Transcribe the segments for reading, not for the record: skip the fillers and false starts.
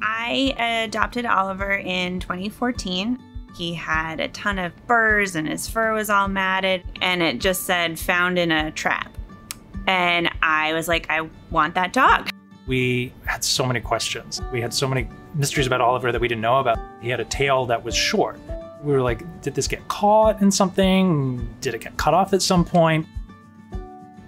I adopted Oliver in 2014. He had a ton of burrs and his fur was all matted, and it just said found in a trap. And I was like, I want that dog. We had so many questions. We had so many mysteries about Oliver that we didn't know about. He had a tail that was short. We were like, did this get caught in something? Did it get cut off at some point?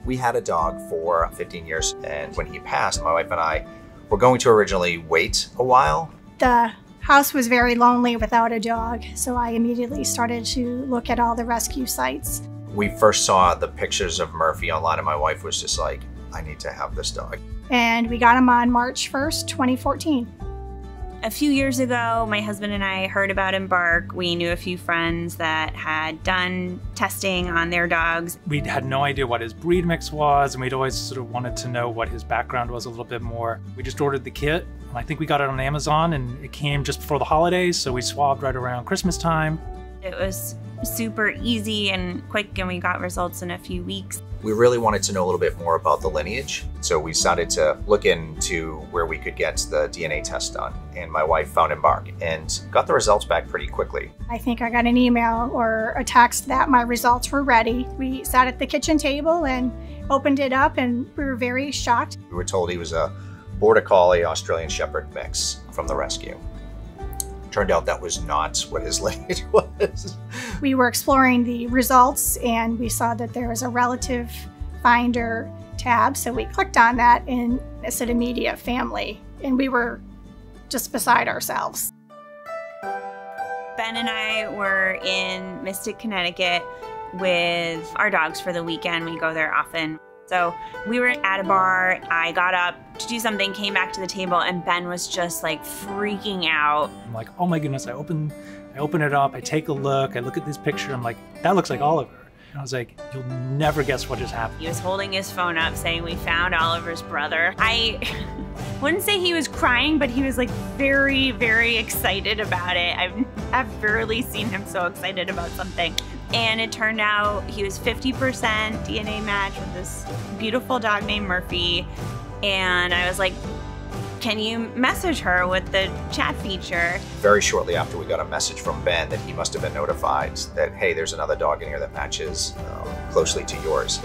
We had a dog for 15 years, and when he passed, my wife and I were going to originally wait a while. The house was very lonely without a dog, so I immediately started to look at all the rescue sites. We first saw the pictures of Murphy online, and my wife was just like, I need to have this dog. And we got him on March 1st, 2014. A few years ago, my husband and I heard about Embark. We knew a few friends that had done testing on their dogs. We had no idea what his breed mix was, and we'd always sort of wanted to know what his background was a little bit more. We just ordered the kit, and I think we got it on Amazon, and it came just before the holidays, so we swabbed right around Christmas time. It was super easy and quick, and we got results in a few weeks. We really wanted to know a little bit more about the lineage, so we started to look into where we could get the DNA test done. And my wife found Embark and got the results back pretty quickly. I think I got an email or a text that my results were ready. We sat at the kitchen table and opened it up, and we were very shocked. We were told he was a Border Collie Australian Shepherd mix from the rescue. Turned out that was not what his lineage was. We were exploring the results, and we saw that there was a relative finder tab, so we clicked on that, and it said immediate family, and we were just beside ourselves. Ben and I were in Mystic, Connecticut with our dogs for the weekend. We go there often. So we were at a bar. I got up to do something, came back to the table, and Ben was just like freaking out. I'm like, oh my goodness, I open it up, I take a look, I look at this picture, I'm like, that looks like Oliver. And I was like, you'll never guess what just happened. He was holding his phone up saying, we found Oliver's brother. I wouldn't say he was crying, but he was like very, very excited about it. I've rarely seen him so excited about something. And it turned out he was 50% DNA match with this beautiful dog named Murphy. And I was like, can you message her with the chat feature? Very shortly after, we got a message from Ben that he must have been notified that, hey, there's another dog in here that matches closely to yours.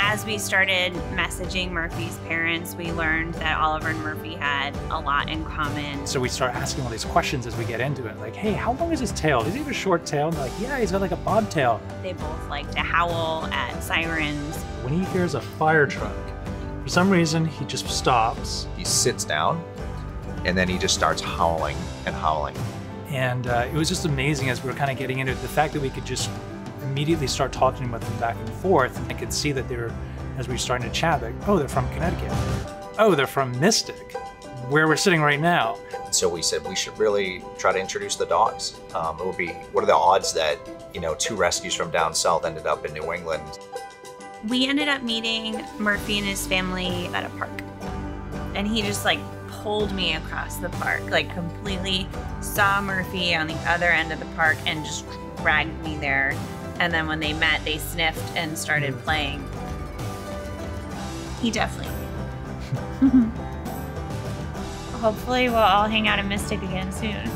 As we started messaging Murphy's parents, we learned that Oliver and Murphy had a lot in common. So we start asking all these questions as we get into it. Like, hey, how long is his tail? Does he have a short tail? And they're like, yeah, he's got like a bobtail. They both like to howl at sirens. When he hears a fire truck, for some reason, he just stops. He sits down, and then he just starts howling and howling. And it was just amazing as we were kind of getting into it, the fact that we could just immediately start talking with them back and forth. And I could see that they're, as we were starting to chat, like, oh, they're from Connecticut. Oh, they're from Mystic, where we're sitting right now. So we said we should really try to introduce the dogs. It would be, what are the odds that, you know, two rescues from down south ended up in New England? We ended up meeting Murphy and his family at a park. And he just like pulled me across the park, like completely saw Murphy on the other end of the park and just dragged me there. And then when they met, they sniffed and started playing. He definitely did. Hopefully we'll all hang out in Mystic again soon.